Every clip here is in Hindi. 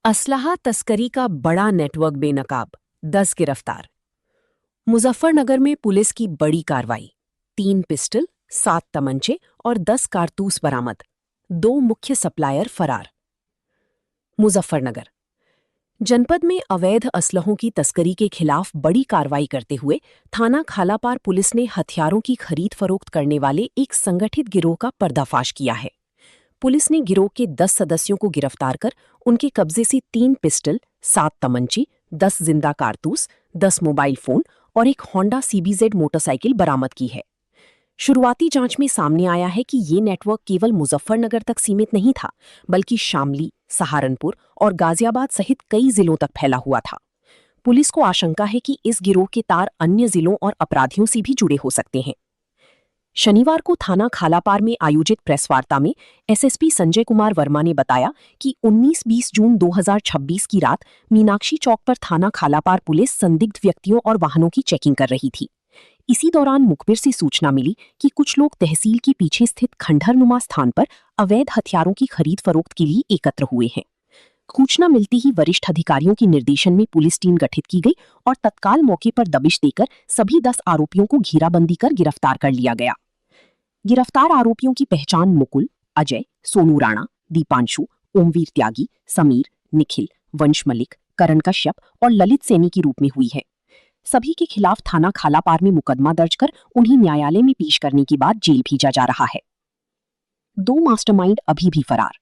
असलहा तस्करी का बड़ा नेटवर्क बेनकाब, 10 गिरफ्तार। मुजफ्फरनगर में पुलिस की बड़ी कार्रवाई, 3 पिस्टल, 7 तमंचे और 10 कारतूस बरामद, 2 मुख्य सप्लायर फरार। मुजफ्फरनगर जनपद में अवैध असलहों की तस्करी के खिलाफ बड़ी कार्रवाई करते हुए थाना खालापार पुलिस ने हथियारों की खरीद फरोख्त करने वाले एक संगठित गिरोह का पर्दाफाश किया है। पुलिस ने गिरोह के 10 सदस्यों को गिरफ्तार कर उनके कब्जे से 3 पिस्टल, 7 तमंचे, 10 जिंदा कारतूस, 10 मोबाइल फोन और एक होंडा CBZ मोटरसाइकिल बरामद की है। शुरुआती जांच में सामने आया है कि ये नेटवर्क केवल मुजफ्फरनगर तक सीमित नहीं था, बल्कि शामली, सहारनपुर और गाजियाबाद सहित कई जिलों तक फैला हुआ था। पुलिस को आशंका है कि इस गिरोह के तार अन्य जिलों और अपराधियों से भी जुड़े हो सकते हैं। शनिवार को थाना खालापार में आयोजित प्रेस वार्ता में SSP संजय कुमार वर्मा ने बताया कि 19-20 जून 2026 की रात मीनाक्षी चौक पर थाना खालापार पुलिस संदिग्ध व्यक्तियों और वाहनों की चेकिंग कर रही थी। इसी दौरान मुखबिर से सूचना मिली कि कुछ लोग तहसील के पीछे स्थित खंडहरनुमा स्थान पर अवैध हथियारों की खरीद फरोख्त के लिए एकत्र हुए हैं। सूचना मिलती ही वरिष्ठ अधिकारियों के निर्देशन में पुलिस टीम गठित की गई और तत्काल मौके पर दबिश देकर सभी 10 आरोपियों को घेराबंदी कर गिरफ्तार कर लिया गया। गिरफ्तार आरोपियों की पहचान मुकुल, अजय, सोनू राणा, दीपांशु, ओमवीर त्यागी, समीर, निखिल, वंश मलिक, करण कश्यप और ललित सैनी के रूप में हुई है। सभी के खिलाफ थाना खालापार में मुकदमा दर्ज कर उन्हें न्यायालय में पेश करने के बाद जेल भेजा जा रहा है। 2 मास्टरमाइंड अभी भी फरार।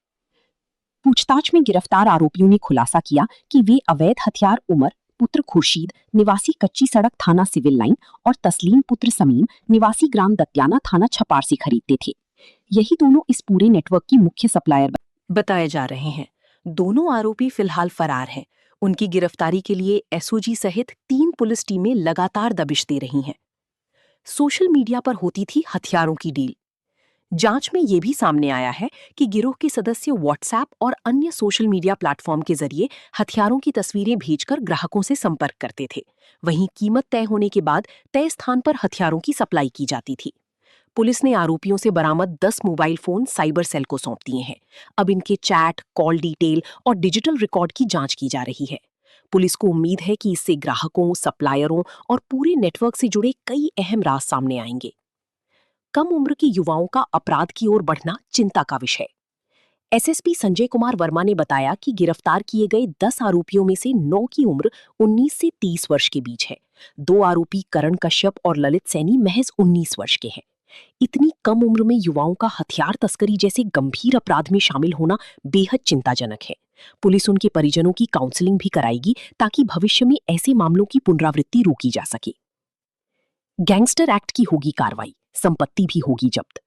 पूछताछ में गिरफ्तार आरोपियों ने खुलासा किया कि वे अवैध हथियार उमर पुत्र खुर्शीद निवासी कच्ची सड़क थाना सिविल लाइन और तस्लीम पुत्र समीम निवासी ग्राम दत्याना थाना छपार से खरीदते थे। यही दोनों इस पूरे नेटवर्क की मुख्य सप्लायर बताए जा रहे हैं। दोनों आरोपी फिलहाल फरार हैं। उनकी गिरफ्तारी के लिए SOG सहित 3 पुलिस टीमें लगातार दबिश दे रही हैं। सोशल मीडिया पर होती थी हथियारों की डील। जांच में यह भी सामने आया है कि गिरोह के सदस्य व्हाट्सएप और अन्य सोशल मीडिया प्लेटफॉर्म के जरिए हथियारों की तस्वीरें भेजकर ग्राहकों से संपर्क करते थे। वहीं कीमत तय होने के बाद तय स्थान पर हथियारों की सप्लाई की जाती थी। पुलिस ने आरोपियों से बरामद 10 मोबाइल फोन साइबर सेल को सौंप दिए हैं। अब इनके चैट, कॉल डिटेल और डिजिटल रिकॉर्ड की जांच की जा रही है। पुलिस को उम्मीद है कि इससे ग्राहकों, सप्लायरों और पूरे नेटवर्क से जुड़े कई अहम राज सामने आएंगे। कम उम्र के युवाओं का अपराध की ओर बढ़ना चिंता का विषय। SSP संजय कुमार वर्मा ने बताया कि गिरफ्तार किए गए 10 आरोपियों में से 9 की उम्र 19 से 30 वर्ष के बीच है। 2 आरोपी करण कश्यप और ललित सैनी महज 19 वर्ष के हैं। इतनी कम उम्र में युवाओं का हथियार तस्करी जैसे गंभीर अपराध में शामिल होना बेहद चिंताजनक है। पुलिस उनके परिजनों की काउंसलिंग भी कराएगी ताकि भविष्य में ऐसे मामलों की पुनरावृत्ति रोकी जा सके। गैंगस्टर एक्ट की होगी कार्रवाई, संपत्ति भी होगी जब्त।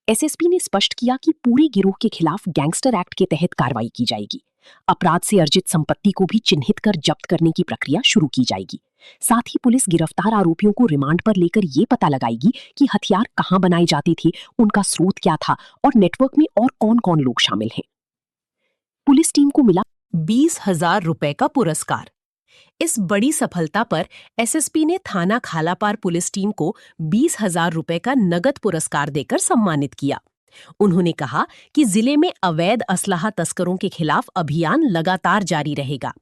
SSP ने स्पष्ट किया कि पूरे गिरोह के खिलाफ गैंगस्टर एक्ट के तहत कार्रवाई की जाएगी। अपराध से अर्जित संपत्ति को भी चिन्हित कर जब्त करने की प्रक्रिया शुरू की जाएगी। साथ ही पुलिस गिरफ्तार आरोपियों को रिमांड पर लेकर ये पता लगाएगी कि हथियार कहां बनाए जाते थे, उनका स्रोत क्या था और नेटवर्क में और कौन-कौन लोग शामिल हैं। पुलिस टीम को मिला 20,000 रुपए का पुरस्कार। इस बड़ी सफलता पर SSP ने थाना खालापार पुलिस टीम को 20,000 रुपए का नगद पुरस्कार देकर सम्मानित किया। उन्होंने कहा कि जिले में अवैध असलहा तस्करों के खिलाफ अभियान लगातार जारी रहेगा।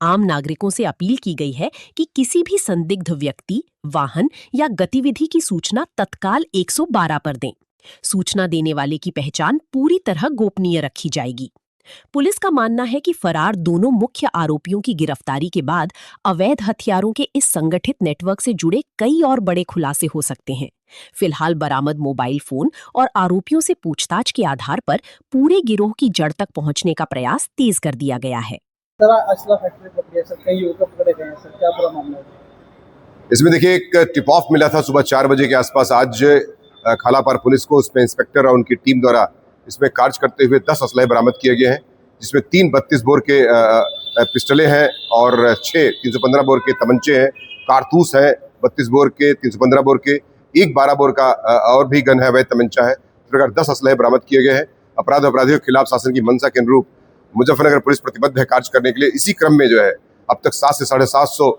आम नागरिकों से अपील की गई है कि किसी भी संदिग्ध व्यक्ति, वाहन या गतिविधि की सूचना तत्काल 112 पर दें। सूचना देने वाले की पहचान पूरी तरह गोपनीय रखी जाएगी। पुलिस का मानना है कि फरार दोनों मुख्य आरोपियों की गिरफ्तारी के बाद अवैध हथियारों के इस संगठित नेटवर्क से जुड़े कई और बड़े खुलासे हो सकते हैं। फिलहाल बरामद मोबाइल फोन और आरोपियों से पूछताछ के आधार पर पूरे गिरोह की जड़ तक पहुंचने का प्रयास तेज कर दिया गया है। इसमें देखिए, एक टिप ऑफ मिला था सुबह 4 बजे के आसपास आज खालापार पुलिस को। उसमें इंस्पेक्टर और उनकी टीम द्वारा इसमें कार्य करते हुए 10 असलहे बरामद किए गए हैं, जिसमें 3 32 बोर के पिस्टलें हैं और 6 315 बोर के तमंचे हैं, कारतूस हैं 32 बोर के, 315 बोर के, एक 12 बोर का और भी गन है, वह तमंचा है। इस प्रकार 10 असलहे बरामद किए गए हैं। अपराधियों के खिलाफ शासन की मंशा के अनुरूप मुजफ्फरनगर पुलिस प्रतिबद्ध है कार्य करने के लिए। इसी क्रम में जो है अब तक 700 से 750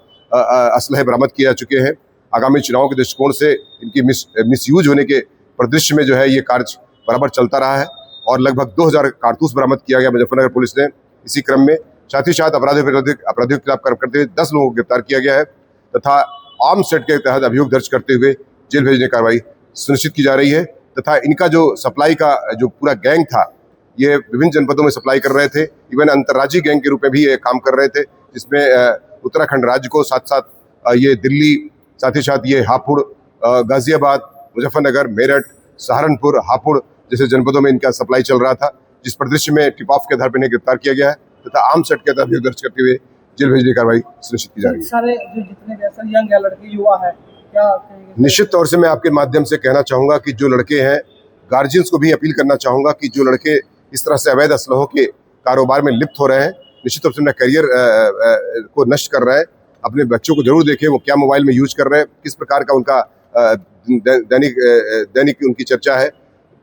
असलहे बरामद किए जा चुके हैं। आगामी चुनाव के दृष्टिकोण से इनकी मिसयूज होने के परिदृश्य में जो है ये कार्य बराबर चलता रहा है और लगभग 2000 कारतूस बरामद किया गया मुजफ्फरनगर पुलिस ने। इसी क्रम में साथ ही साथ अपराधियों के खिलाफ कार्रवाई करते हुए 10 लोगों को गिरफ्तार किया गया है तथा आर्म सेट के तहत अभियोग दर्ज करते हुए जेल भेजने की कार्रवाई सुनिश्चित की जा रही है तथा इनका जो सप्लाई का जो पूरा गैंग था ये विभिन्न जनपदों में सप्लाई कर रहे थे। इवन अंतर्राज्यीय गैंग के रूप में भी ये काम कर रहे थे, जिसमें उत्तराखंड राज्य को साथ साथ ये दिल्ली, साथ ही साथ ये हापुड़, गाजियाबाद, मुजफ्फरनगर, मेरठ, सहारनपुर, हापुड़ जैसे जनपदों में इनका सप्लाई चल रहा था, जिस परिदृश्य में टिप ऑफ के आधार पर इन्हें गिरफ्तार किया गया है तथा आर्म सेट के तहत अभियोग दर्ज करते हुए जेल भेजने की कार्रवाई सुनिश्चित की जा रही है। सारे जो जितने भी ऐसे यंग लड़के युवा है क्या निश्चित तौर से मैं आपके माध्यम से कहना चाहूंगा कि जो लड़के हैं, गार्जियंस को भी अपील करना चाहूंगा कि जो लड़के इस तरह से अवैध असलहों के कारोबार में लिप्त हो रहे हैं, निश्चित रूप से अपना करियर को नष्ट कर रहे हैं, अपने बच्चों को जरूर देखें वो क्या मोबाइल में यूज कर रहे हैं, किस प्रकार का उनका दैनिक उनकी चर्चा है,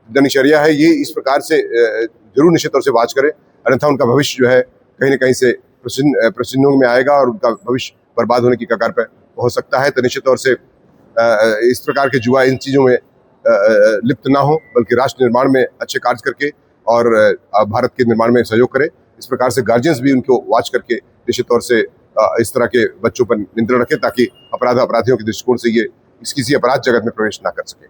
दिनचर्या है, ये इस प्रकार से जरूर निश्चित तौर से वाच करें, अन्यथा उनका भविष्य जो है कहीं न कहीं से प्रश्नों में आएगा और उनका भविष्य बर्बाद होने की कगार पर हो सकता है। तो निश्चित तौर से इस प्रकार के जुआ इन चीज़ों में लिप्त ना हो, बल्कि राष्ट्र निर्माण में अच्छे कार्य करके और भारत के निर्माण में सहयोग करें। इस प्रकार से गार्जियंस भी उनको वॉच करके निश्चित तौर से इस तरह के बच्चों पर नियंत्रण रखें ताकि अपराधियों के दृष्टिकोण से ये किसी अपराध जगत में प्रवेश ना कर सके।